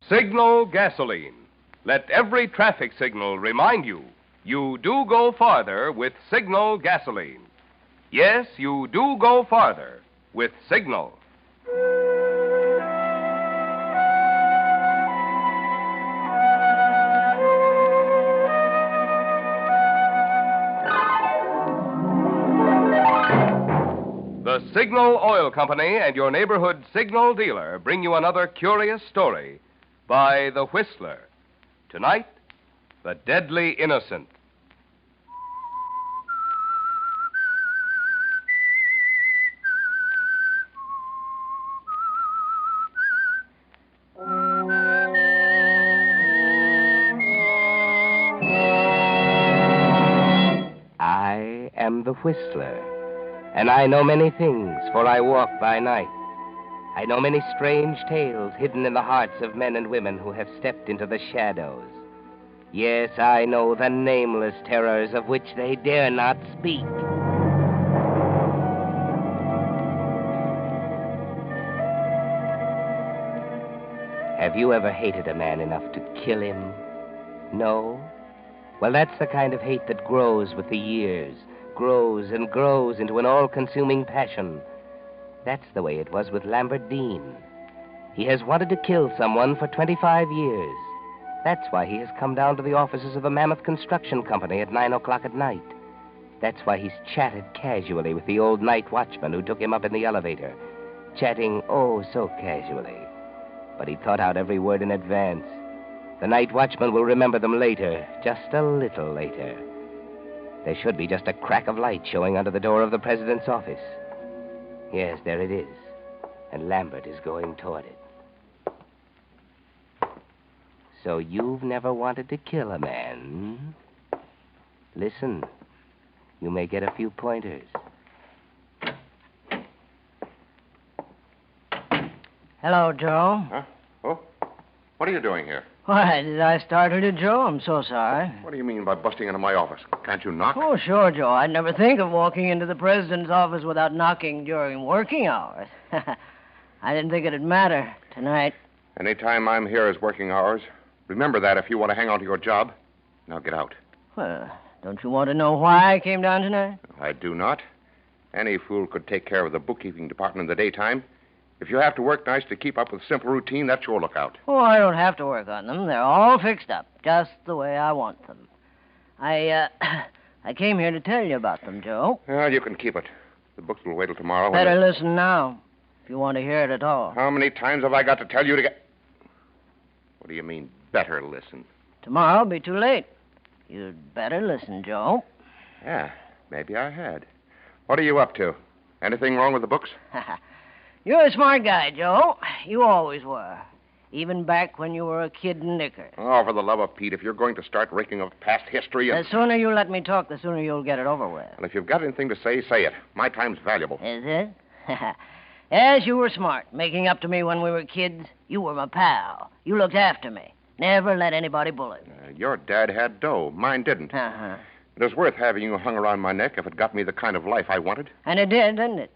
Signal gasoline. Let every traffic signal remind you, you do go farther with Signal gasoline. Yes, you do go farther with Signal. The Signal Oil Company and your neighborhood Signal dealer bring you another curious story by The Whistler. Tonight, The Deadly Innocent. I am the Whistler, and I know many things, for I walk by night. I know many strange tales hidden in the hearts of men and women who have stepped into the shadows. Yes, I know the nameless terrors of which they dare not speak. Have you ever hated a man enough to kill him? No? Well, that's the kind of hate that grows with the years, grows and grows into an all-consuming passion. That's the way it was with Lambert Dean. He has wanted to kill someone for 25 years. That's why he has come down to the offices of the Mammoth Construction Company at 9 o'clock at night. That's why he's chatted casually with the old night watchman who took him up in the elevator. Chatting, oh, so casually. But he thought out every word in advance. The night watchman will remember them later, just a little later. There should be just a crack of light showing under the door of the president's office. Yes, there it is. And Lambert is going toward it. So you've never wanted to kill a man? Listen, you may get a few pointers. Hello, Joe. Huh? Oh? What are you doing here? Why, did I startle you, Joe? I'm so sorry. What do you mean by busting into my office? Can't you knock? Oh, sure, Joe. I'd never think of walking into the president's office without knocking during working hours. I didn't think it'd matter tonight. Any time I'm here is working hours. Remember that if you want to hang on to your job. Now get out. Well, don't you want to know why I came down tonight? I do not. Any fool could take care of the bookkeeping department in the daytime. If you have to work nights to keep up with simple routine, that's your lookout. Oh, I don't have to work on them. They're all fixed up, just the way I want them. I came here to tell you about them, Joe. Well, you can keep it. The books will wait till tomorrow. Better listen now, if you want to hear it at all. How many times have I got to tell you to get... What do you mean, better listen? Tomorrow'll be too late. You'd better listen, Joe. Yeah, maybe I had. What are you up to? Anything wrong with the books? You're a smart guy, Joe. You always were. Even back when you were a kid in knicker. Oh, for the love of Pete, if you're going to start raking up past history and... The sooner you let me talk, the sooner you'll get it over with. Well, if you've got anything to say, say it. My time's valuable. Is it? Yes, you were smart. Making up to me when we were kids. You were my pal. You looked after me. Never let anybody bully me. Your dad had dough. Mine didn't. Uh-huh. It was worth having you hung around my neck if it got me the kind of life I wanted. And it did, didn't it?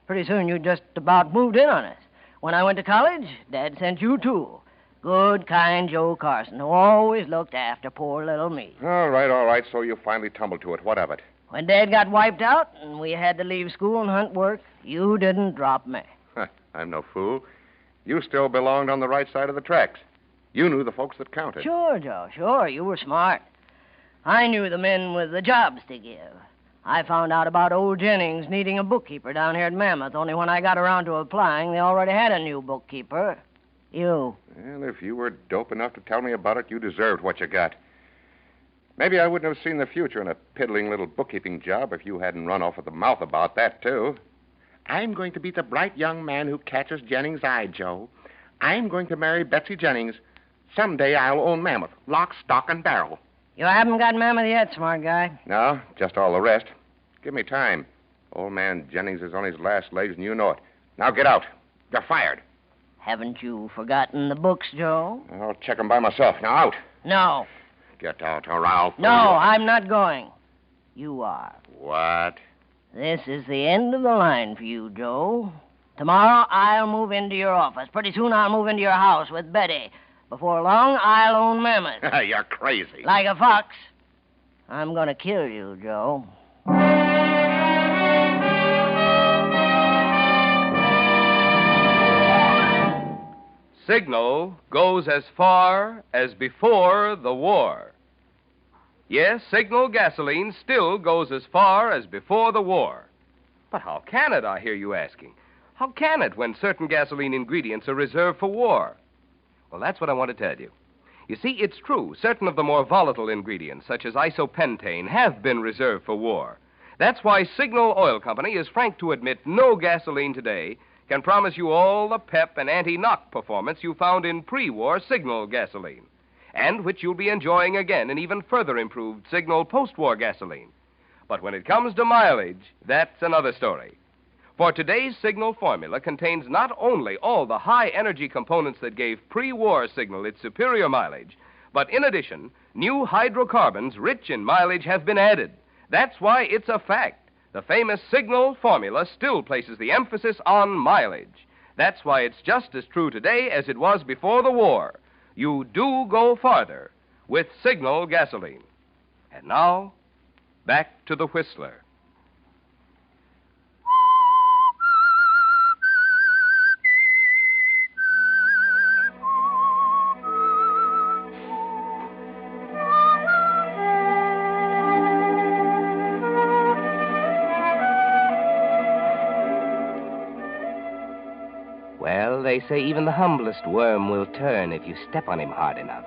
Pretty soon you just about moved in on us. When I went to college, Dad sent you, too. Good, kind Joe Carson, who always looked after poor little me. All right. So you finally tumbled to it. What of it? When Dad got wiped out and we had to leave school and hunt work, you didn't drop me. I'm no fool. You still belonged on the right side of the tracks. You knew the folks that counted. Sure, Joe, sure. You were smart. I knew the men with the jobs to give. I found out about old Jennings needing a bookkeeper down here at Mammoth, only when I got around to applying, they already had a new bookkeeper. You. Well, if you were dope enough to tell me about it, you deserved what you got. Maybe I wouldn't have seen the future in a piddling little bookkeeping job if you hadn't run off at the mouth about that, too. I'm going to be the bright young man who catches Jennings' eye, Joe. I'm going to marry Betsy Jennings. Someday I'll own Mammoth, lock, stock, and barrel. You haven't got Mammoth yet, smart guy. No, just all the rest. Give me time. Old man Jennings is on his last legs, and you know it. Now get out. You're fired. Haven't you forgotten the books, Joe? I'll check them by myself. Now out. No. Get out, or I'll... No, I'm not going. You are. What? This is the end of the line for you, Joe. Tomorrow I'll move into your office. Pretty soon I'll move into your house with Betty. Before long, I'll own Mammoth. You're crazy. Like a fox. I'm gonna kill you, Joe. Signal goes as far as before the war. Yes, Signal gasoline still goes as far as before the war. But how can it, I hear you asking? How can it when certain gasoline ingredients are reserved for war? Well, that's what I want to tell you. You see, it's true. Certain of the more volatile ingredients, such as isopentane, have been reserved for war. That's why Signal Oil Company is frank to admit no gasoline today can promise you all the pep and anti-knock performance you found in pre-war Signal gasoline, and which you'll be enjoying again in even further improved Signal post-war gasoline. But when it comes to mileage, that's another story. For today's Signal formula contains not only all the high-energy components that gave pre-war Signal its superior mileage, but in addition, new hydrocarbons rich in mileage have been added. That's why it's a fact. The famous Signal formula still places the emphasis on mileage. That's why it's just as true today as it was before the war. You do go farther with Signal gasoline. And now, back to the Whistler. Well, they say even the humblest worm will turn if you step on him hard enough.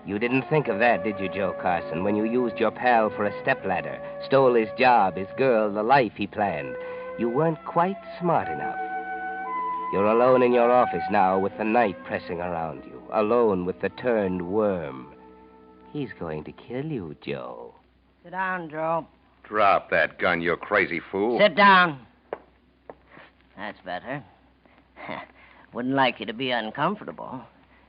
You didn't think of that, did you, Joe Carson, when you used your pal for a stepladder, stole his job, his girl, the life he planned? You weren't quite smart enough. You're alone in your office now with the night pressing around you, alone with the turned worm. He's going to kill you, Joe. Sit down, Joe. Drop that gun, you crazy fool. Sit down. That's better. Wouldn't like you to be uncomfortable.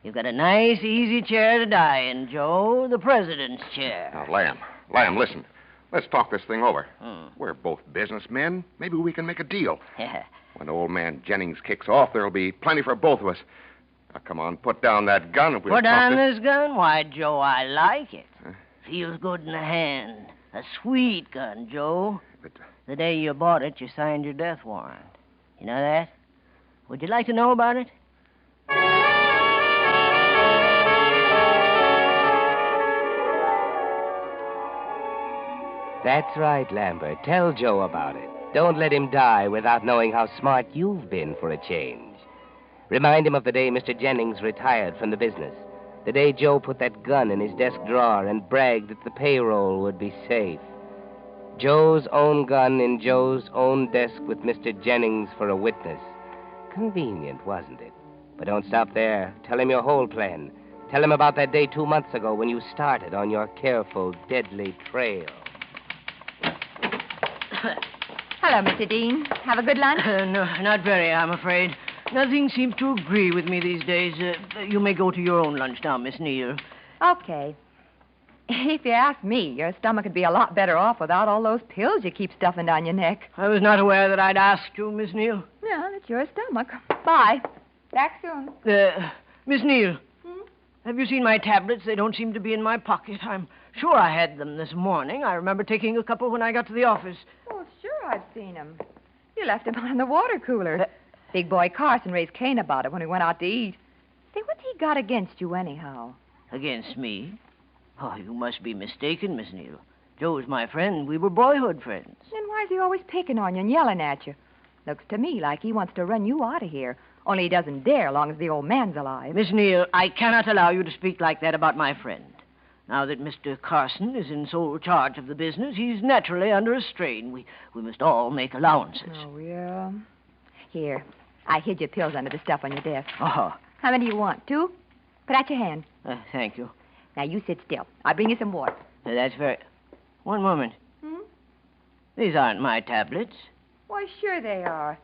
You've got a nice, easy chair to die in, Joe. The president's chair. Now, Lamb, listen. Let's talk this thing over. We're both businessmen. Maybe we can make a deal. When old man Jennings kicks off, there'll be plenty for both of us. Now, come on, put down that gun and we'll Put down this... this gun? Why, Joe, I like it. Feels good in the hand. A sweet gun, Joe. But, The day you bought it, you signed your death warrant. You know that? Would you like to know about it? That's right, Lambert. Tell Joe about it. Don't let him die without knowing how smart you've been for a change. Remind him of the day Mr. Jennings retired from the business. The day Joe put that gun in his desk drawer and bragged that the payroll would be safe. Joe's own gun in Joe's own desk with Mr. Jennings for a witness. Convenient, wasn't it? But don't stop there. Tell him your whole plan. Tell him about that day 2 months ago when you started on your careful, deadly trail. Hello, Mr. Dean. Have a good lunch? No, not very, I'm afraid. Nothing seems to agree with me these days. You may go to your own lunch now, Miss Neal. Okay. If you ask me, your stomach would be a lot better off without all those pills you keep stuffing down your neck. I was not aware that I'd asked you, Miss Neal. Yeah, that's your stomach. Bye. Back soon. Miss Neal, have you seen my tablets? They don't seem to be in my pocket. I'm sure I had them this morning. I remember taking a couple when I got to the office. Oh, sure, I've seen them. You left them on in the water cooler. Big boy Carson raised Cain about it when we went out to eat. Say, what's he got against you anyhow? Against me? Oh, you must be mistaken, Miss Neal. Joe's my friend. We were boyhood friends. Then why is he always picking on you and yelling at you? Looks to me like he wants to run you out of here. Only he doesn't dare long as the old man's alive. Miss Neal, I cannot allow you to speak like that about my friend. Now that Mr. Carson is in sole charge of the business, he's naturally under a strain. We must all make allowances. Oh, yeah. Here, I hid your pills under the stuff on your desk. Oh. How many do you want? 2? Put out your hand. Thank you. Now, you sit still. I'll bring you some water. That's very... One moment. These aren't my tablets. Why, sure they are.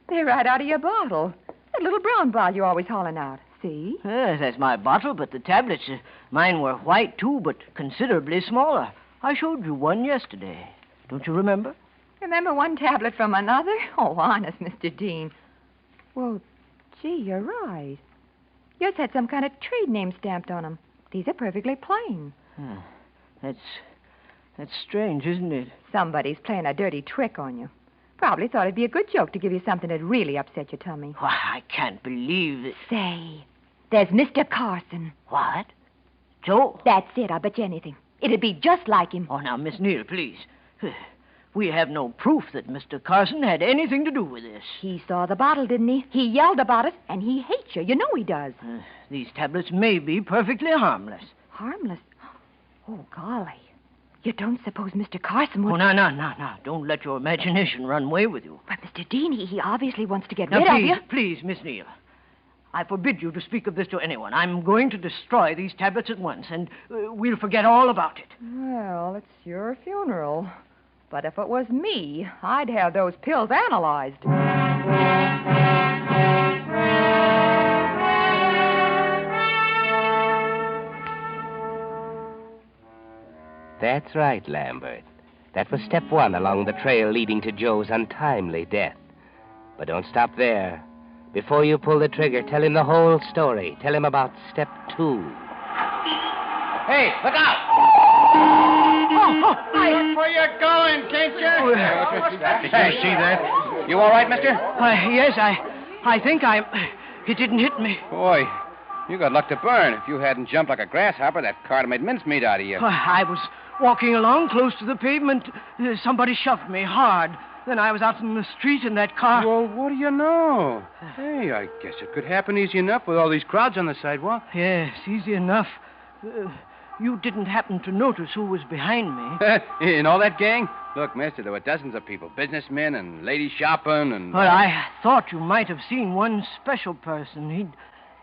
They're right out of your bottle. That little brown bottle you're always hauling out. See? Yes, that's my bottle, but the tablets, mine were white, too, but considerably smaller. I showed you one yesterday. Don't you remember? Remember one tablet from another? Oh, honest, Mr. Dean. Well, gee, you're right. Yours had some kind of trade name stamped on them. These are perfectly plain. That's strange, isn't it? Somebody's playing a dirty trick on you. Probably thought it'd be a good joke to give you something that'd really upset your tummy. Why, I can't believe it. Say, there's Mr. Carson. What? Joe? That's it. I'll bet you anything. It'd be just like him. Oh, now, Miss Neal, please. We have no proof that Mr. Carson had anything to do with this. He saw the bottle, didn't he? He yelled about it, and he hates you. You know he does. These tablets may be perfectly harmless. Harmless? Oh, golly. You don't suppose Mr. Carson would... Oh, no. Don't let your imagination run away with you. But, Mr. Dean, he obviously wants to get Now, rid of you. Please, Miss Neal. I forbid you to speak of this to anyone. I'm going to destroy these tablets at once, and we'll forget all about it. Well, it's your funeral. But if it was me, I'd have those pills analyzed. That's right, Lambert. That was step one along the trail leading to Joe's untimely death. But don't stop there. Before you pull the trigger, tell him the whole story. Tell him about step two. Hey, look out! Where you going, can't you? Did you see that? You all right, mister? Yes, I think it didn't hit me. Boy, you got luck to burn. If you hadn't jumped like a grasshopper, that car made mincemeat out of you. I was walking along close to the pavement. Somebody shoved me hard. Then I was out in the street in that car. Well, what do you know? Hey, I guess it could happen easy enough with all these crowds on the sidewalk. Yes, easy enough. You didn't happen to notice who was behind me. In all that gang? Look, mister, there were dozens of people. Businessmen and ladies shopping and... Well, I thought you might have seen one special person.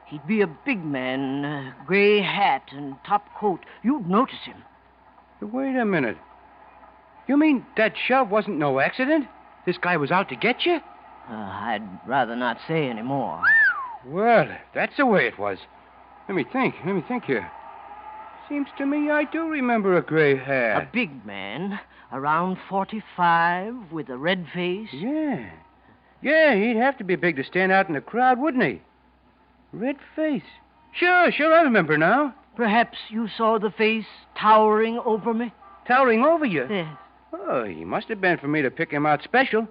He'd be a big man, gray hat and top coat. You'd notice him. Wait a minute. You mean that shove wasn't no accident? This guy was out to get you? I'd rather not say any more. Well, if that's the way it was. Let me think here. Seems to me I do remember a gray hat. A big man, around 45, with a red face. Yeah, he'd have to be big to stand out in the crowd, wouldn't he? Red face. Sure, I remember now. Perhaps you saw the face towering over me? Towering over you? Yes. Oh, he must have been for me to pick him out special.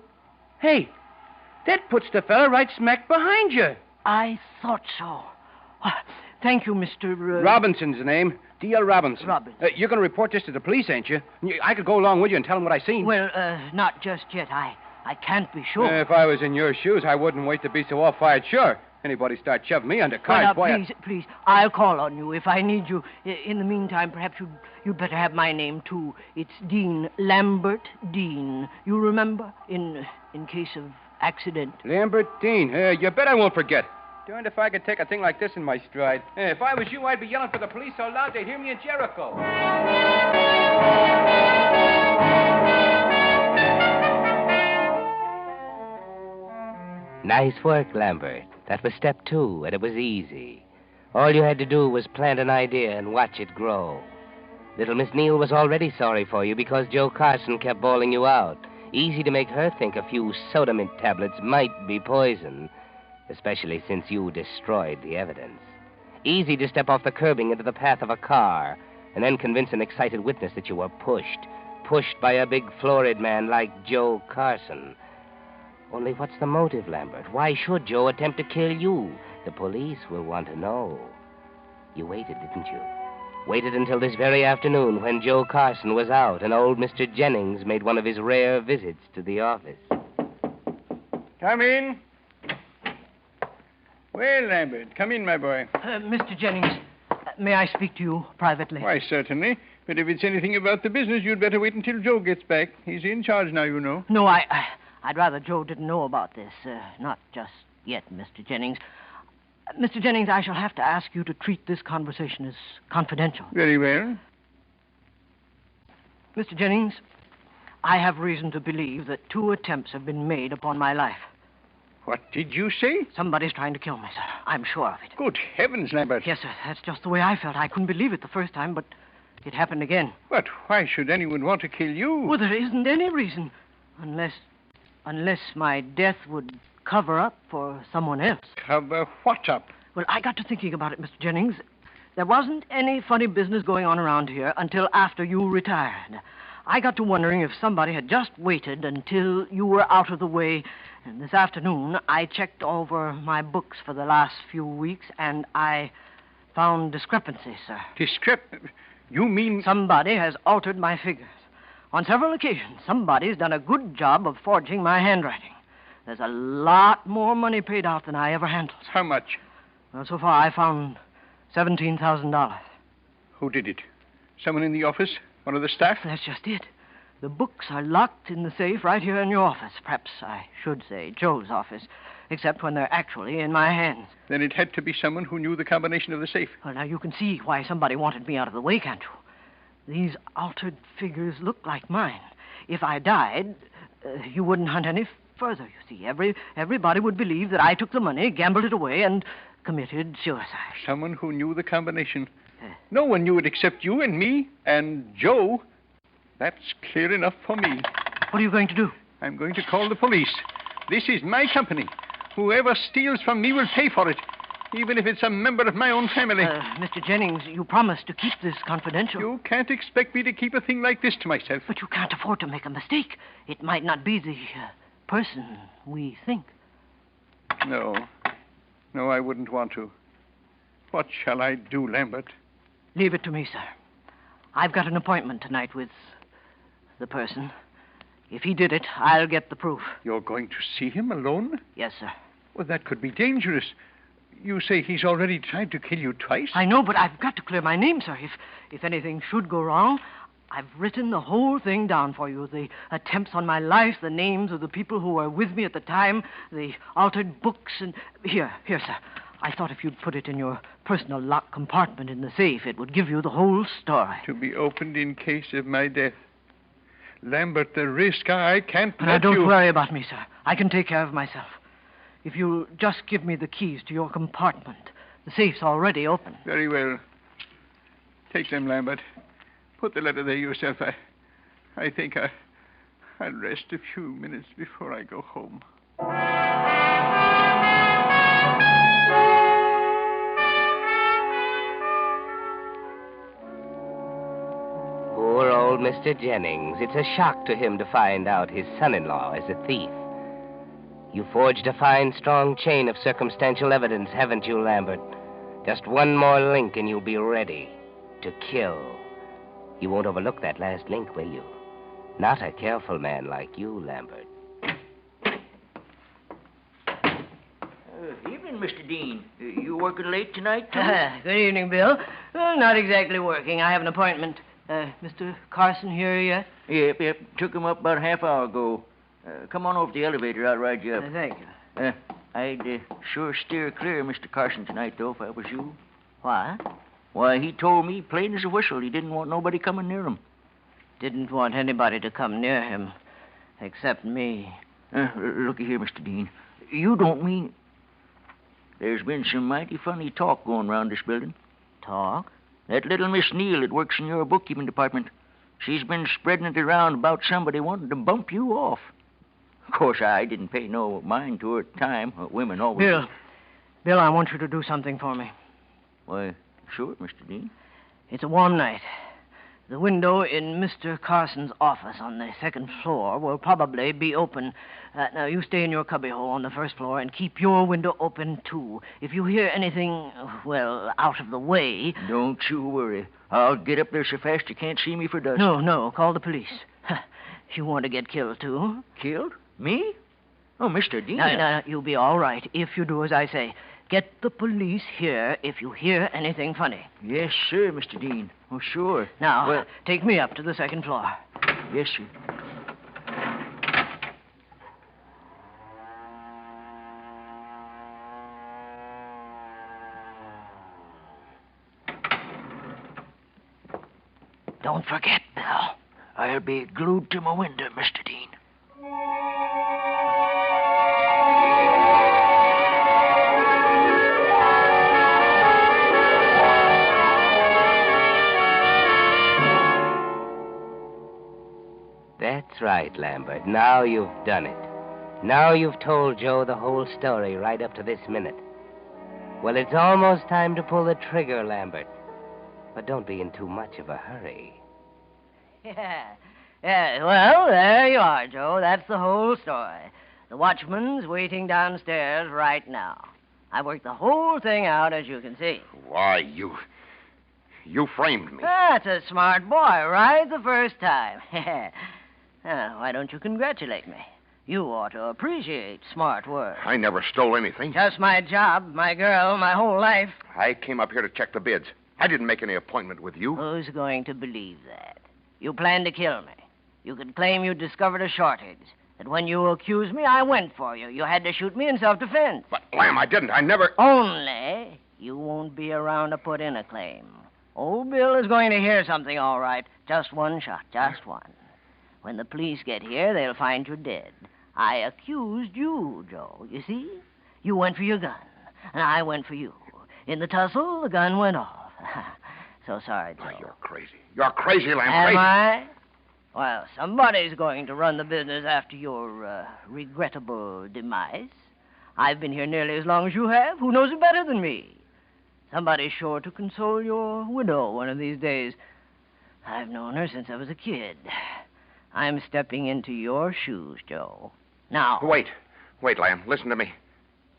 Hey, that puts the fella right smack behind you. I thought so. Thank you, Mr. Robinson's the name. D.L. Robinson. Robinson. You're going to report this to the police, ain't you? I could go along with you and tell them what I seen. Well, not just yet. I can't be sure. If I was in your shoes, I wouldn't wait to be so all-fired sure. Anybody start shoving me under cars, boy. Please, I'll call on you if I need you. In the meantime, perhaps you'd better have my name, too. It's Dean, Lambert Dean. You remember? In case of accident. Lambert Dean. You bet I won't forget. Darned if I could take a thing like this in my stride. If I was you, I'd be yelling for the police so loud they'd hear me in Jericho. Nice work, Lambert. That was step two, and it was easy. All you had to do was plant an idea and watch it grow. Little Miss Neal was already sorry for you because Joe Carson kept bawling you out. Easy to make her think a few soda mint tablets might be poison, especially since you destroyed the evidence. Easy to step off the curbing into the path of a car and then convince an excited witness that you were pushed by a big florid man like Joe Carson. Only what's the motive, Lambert? Why should Joe attempt to kill you? The police will want to know. You waited, didn't you? Waited until this very afternoon when Joe Carson was out and old Mr. Jennings made one of his rare visits to the office. Come in. Well, Lambert, come in, my boy. Mr. Jennings, may I speak to you privately? Why, certainly. But if it's anything about the business, you'd better wait until Joe gets back. He's in charge now, you know. No, I'd rather Joe didn't know about this. Not just yet, Mr. Jennings. Mr. Jennings, I shall have to ask you to treat this conversation as confidential. Very well. Mr. Jennings, I have reason to believe that 2 attempts have been made upon my life. What did you say? Somebody's trying to kill me, sir. I'm sure of it. Good heavens, Lambert. Yes, sir. That's just the way I felt. I couldn't believe it the first time, but it happened again. But why should anyone want to kill you? Well, there isn't any reason. Unless my death would cover up for someone else. Cover what up? Well, I got to thinking about it, Mr. Jennings. There wasn't any funny business going on around here until after you retired. I got to wondering if somebody had just waited until you were out of the way. And this afternoon, I checked over my books for the last few weeks, and I found discrepancies, sir. You mean... Somebody has altered my figures. On several occasions, somebody's done a good job of forging my handwriting. There's a lot more money paid out than I ever handled. How much? Well, so far, I found $17,000. Who did it? Someone in the office? One of the staff? That's just it. The books are locked in the safe right here in your office. Perhaps I should say Joe's office, except when they're actually in my hands. Then it had to be someone who knew the combination of the safe. Well, now you can see why somebody wanted me out of the way, can't you? These altered figures look like mine. If I died, you wouldn't hunt any further, you see. Everybody would believe that I took the money, gambled it away, and committed suicide. Someone who knew the combination. No one knew it except you and me and Joe. That's clear enough for me. What are you going to do? I'm going to call the police. This is my company. Whoever steals from me will pay for it, even if it's a member of my own family. Mr. Jennings, you promised to keep this confidential. You can't expect me to keep a thing like this to myself. But you can't afford to make a mistake. It might not be the person we think. No, I wouldn't want to. What shall I do, Lambert? Leave it to me, sir. I've got an appointment tonight with the person. If he did it, I'll get the proof. You're going to see him alone? Yes, sir. Well, that could be dangerous. You say he's already tried to kill you twice? I know, but I've got to clear my name, sir. If anything should go wrong, I've written the whole thing down for you. The attempts on my life, the names of the people who were with me at the time, the altered books, and... Here, sir. I thought if you'd put it in your personal locked compartment in the safe, it would give you the whole story. To be opened in case of my death. Lambert, the risk, I can't But let now, don't you... worry about me, sir. I can take care of myself. If you'll just give me the keys to your compartment. The safe's already open. Very well. Take them, Lambert. Put the letter there yourself. I think I'll rest a few minutes before I go home. Poor old Mr. Jennings. It's a shock to him to find out his son-in-law is a thief. You forged a fine, strong chain of circumstantial evidence, haven't you, Lambert? Just one more link and you'll be ready to kill. You won't overlook that last link, will you? Not a careful man like you, Lambert. Evening, Mr. Dean. You working late tonight, too? Good evening, Bill. Not exactly working. I have an appointment. Mr. Carson here yet? Yep. Took him up about a half hour ago. Come on over to the elevator. I'll ride you up. Thank you. I'd sure steer clear of Mr. Carson tonight, though, if I was you. Why? Why, he told me plain as a whistle he didn't want nobody coming near him. Didn't want anybody to come near him, except me. Looky here, Mr. Dean. You don't mean... There's been some mighty funny talk going round this building. Talk? That little Miss Neal that works in your bookkeeping department. She's been spreading it around about somebody wanting to bump you off. Of course, I didn't pay no mind to her at the time. Women always... Bill, I want you to do something for me. Why, sure, Mr. Dean. It's a warm night. The window in Mr. Carson's office on the second floor will probably be open. Now, you stay in your cubbyhole on the first floor and keep your window open, too. If you hear anything, well, out of the way... Don't you worry. I'll get up there so fast you can't see me for dust. No. Call the police. You want to get killed, too? Killed? Me? Oh, Mr. Dean. No, you'll be all right if you do as I say. Get the police here if you hear anything funny. Yes, sir, Mr. Dean. Oh, sure. Now, take me up to the second floor. Yes, sir. Don't forget, Bill. I'll be glued to my window, Mr. Dean. That's right, Lambert. Now you've done it. Now you've told Joe the whole story right up to this minute. Well, it's almost time to pull the trigger, Lambert. But don't be in too much of a hurry. Yeah, well, there you are, Joe. That's the whole story. The watchman's waiting downstairs right now. I worked the whole thing out, as you can see. Why, you framed me. That's a smart boy, right the first time. Why don't you congratulate me? You ought to appreciate smart work. I never stole anything. Just my job, my girl, my whole life. I came up here to check the bids. I didn't make any appointment with you. Who's going to believe that? You planned to kill me. You could claim you discovered a shortage. That when you accused me, I went for you. You had to shoot me in self-defense. But, Lamb, I didn't. I never... Only you won't be around to put in a claim. Old Bill is going to hear something, all right. Just one shot, just one. When the police get here, they'll find you dead. I accused you, Joe, you see? You went for your gun, and I went for you. In the tussle, the gun went off. So sorry, Joe. Oh, you're crazy. You're crazy, Lamb. Am Crazy. I? Well, somebody's going to run the business after your regrettable demise. I've been here nearly as long as you have. Who knows it better than me? Somebody's sure to console your widow one of these days. I've known her since I was a kid. I'm stepping into your shoes, Joe. Now... Wait, Lamb. Listen to me.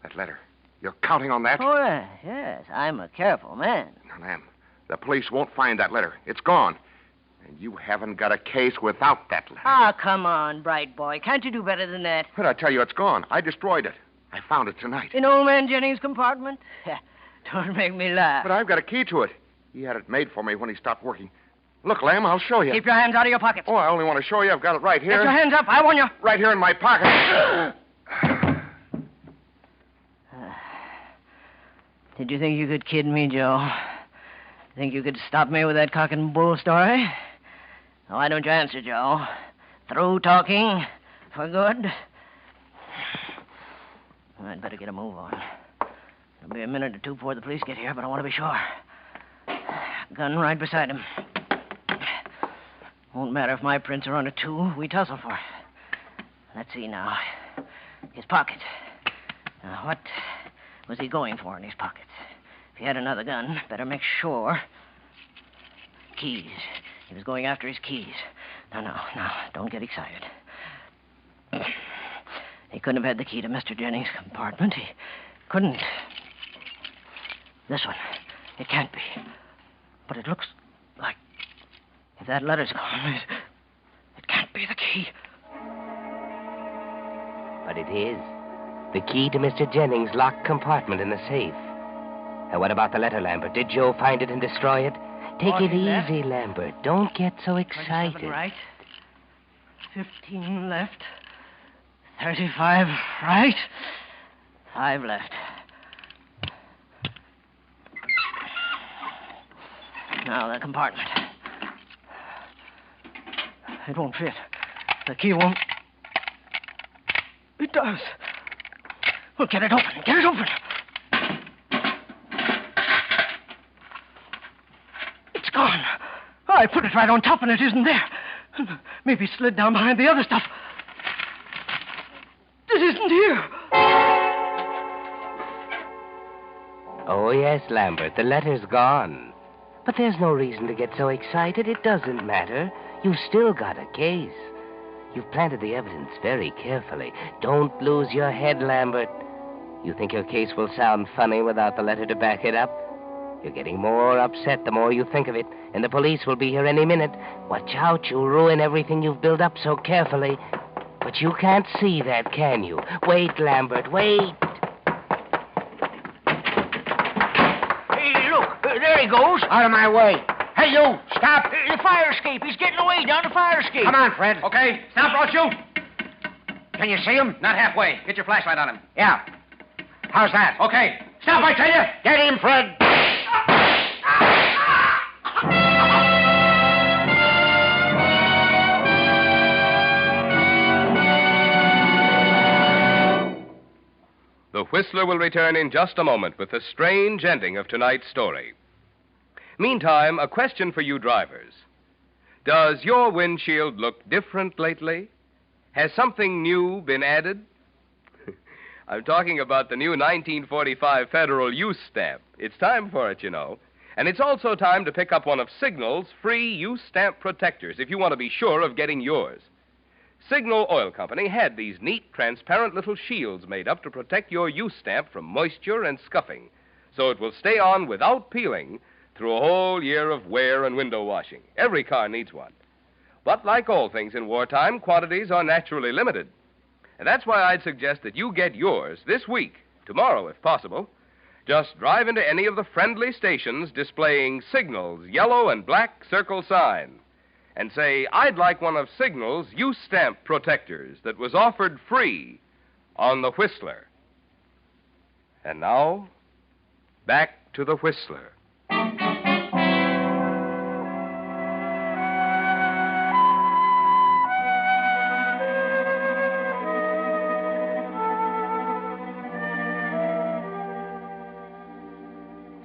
That letter. You're counting on that? Oh, yes. I'm a careful man. Now, Lamb, the police won't find that letter. It's gone. And you haven't got a case without that letter. Ah, come on, bright boy. Can't you do better than that? But I tell you, it's gone. I destroyed it. I found it tonight. In old man Jennings' compartment? Don't make me laugh. But I've got a key to it. He had it made for me when he stopped working. Look, Lamb, I'll show you. Keep your hands out of your pockets. Oh, I only want to show you. I've got it right here. Get your hands up. I warn you. Right here in my pocket. Did you think you could kid me, Joe? Think you could stop me with that cock and bull story? Why don't you answer, Joe? Through talking for good? I'd better get a move on. It'll be a minute or two before the police get here, but I want to be sure. Gun right beside him. Won't matter if my prints are on it, too. We tussle for it. Let's see now. His pocket. Now, what was he going for in his pockets? If he had another gun, better make sure. Keys. He was going after his keys. No, don't get excited. He couldn't have had the key to Mr. Jennings' compartment. He couldn't. This one. It can't be. But it looks like... If that letter's gone, it can't be the key. But it is. The key to Mr. Jennings' locked compartment in the safe. And what about the letter, Lambert? Did Joe find it and destroy it? Take it easy, Lambert. Don't get so excited. 27 right. 15 left. 35 right. 5 left. Now, the compartment. It won't fit. The key won't. It does. Well, get it open. Get it open. It's gone. I put it right on top and it isn't there. Maybe it slid down behind the other stuff. It isn't here. Oh, yes, Lambert. The letter's gone. But there's no reason to get so excited. It doesn't matter. You've still got a case. You've planted the evidence very carefully. Don't lose your head, Lambert. You think your case will sound funny without the letter to back it up? You're getting more upset the more you think of it, and the police will be here any minute. Watch out, you'll ruin everything you've built up so carefully. But you can't see that, can you? Wait, Lambert, wait. Hey, look, there he goes. Out of my way. Hey, you, stop. The fire escape. He's getting away down the fire escape. Come on, Fred. Okay, stop, or I'll shoot. Can you see him? Not halfway. Get your flashlight on him. Yeah. How's that? Okay, stop, I tell you. Get him, Fred. The Whistler will return in just a moment with the strange ending of tonight's story. Meantime, a question for you drivers. Does your windshield look different lately? Has something new been added? I'm talking about the new 1945 Federal Use Stamp. It's time for it, you know. And it's also time to pick up one of Signal's free use stamp protectors if you want to be sure of getting yours. Signal Oil Company had these neat, transparent little shields made up to protect your use stamp from moisture and scuffing, so it will stay on without peeling through a whole year of wear and window washing. Every car needs one. But like all things in wartime, quantities are naturally limited. And that's why I'd suggest that you get yours this week, tomorrow if possible. Just drive into any of the friendly stations displaying Signal's yellow and black circle sign and say, I'd like one of Signal's use stamp protectors that was offered free on the Whistler. And now, back to the Whistler.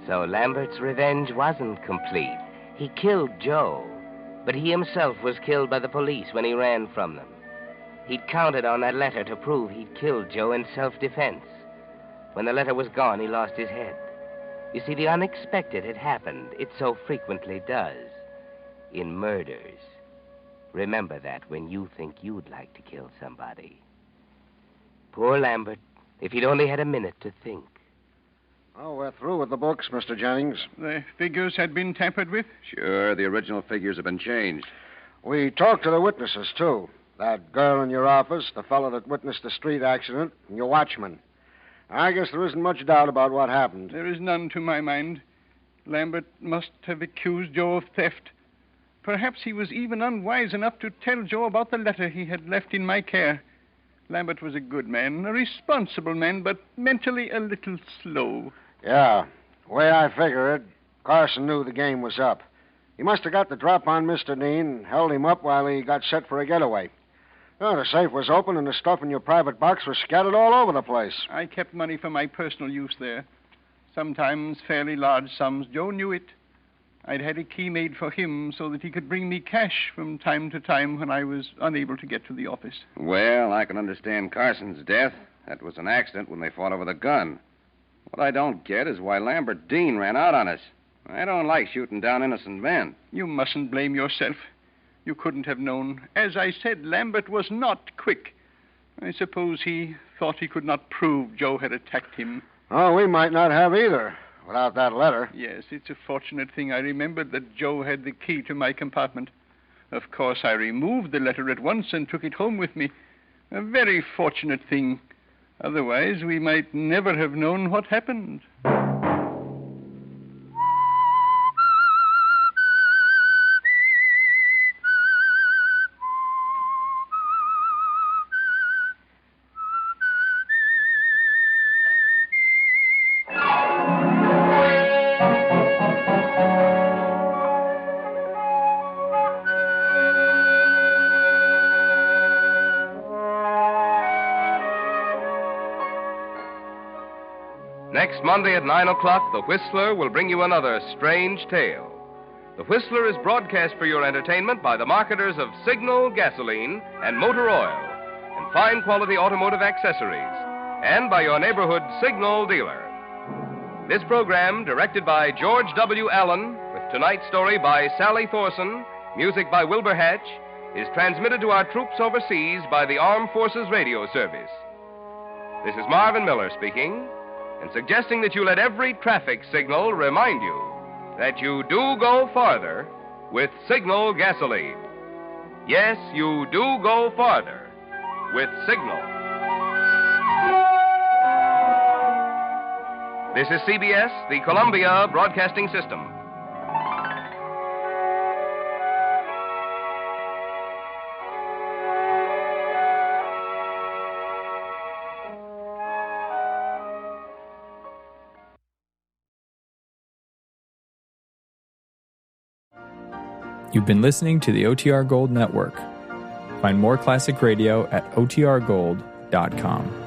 So Lambert's revenge wasn't complete. He killed Joe, but he himself was killed by the police when he ran from them. He'd counted on that letter to prove he'd killed Joe in self-defense. When the letter was gone, he lost his head. You see, the unexpected had happened. It so frequently does. In murders. Remember that when you think you'd like to kill somebody. Poor Lambert, if he'd only had a minute to think. Oh, we're through with the books, Mr. Jennings. The figures had been tampered with? Sure, the original figures have been changed. We talked to the witnesses, too. That girl in your office, the fellow that witnessed the street accident, and your watchman. I guess there isn't much doubt about what happened. There is none to my mind. Lambert must have accused Joe of theft. Perhaps he was even unwise enough to tell Joe about the letter he had left in my care. Lambert was a good man, a responsible man, but mentally a little slow. Yeah. The way I figure it, Carson knew the game was up. He must have got the drop on Mr. Dean and held him up while he got set for a getaway. Oh, the safe was open and the stuff in your private box was scattered all over the place. I kept money for my personal use there. Sometimes fairly large sums. Joe knew it. I'd had a key made for him so that he could bring me cash from time to time when I was unable to get to the office. Well, I can understand Carson's death. That was an accident when they fought over the gun. What I don't get is why Lambert Dean ran out on us. I don't like shooting down innocent men. You mustn't blame yourself. You couldn't have known. As I said, Lambert was not quick. I suppose he thought he could not prove Joe had attacked him. Oh, we might not have either, without that letter. Yes, it's a fortunate thing I remembered that Joe had the key to my compartment. Of course, I removed the letter at once and took it home with me. A very fortunate thing. Otherwise, we might never have known what happened. Next Monday at 9 o'clock, The Whistler will bring you another strange tale. The Whistler is broadcast for your entertainment by the marketers of Signal gasoline and motor oil and fine quality automotive accessories, and by your neighborhood Signal dealer. This program, directed by George W. Allen, with tonight's story by Sally Thorson, music by Wilbur Hatch, is transmitted to our troops overseas by the Armed Forces Radio Service. This is Marvin Miller speaking, and suggesting that you let every traffic signal remind you that you do go farther with Signal gasoline. Yes, you do go farther with Signal. This is CBS, the Columbia Broadcasting System. You've been listening to the OTR Gold Network. Find more classic radio at otrgold.com.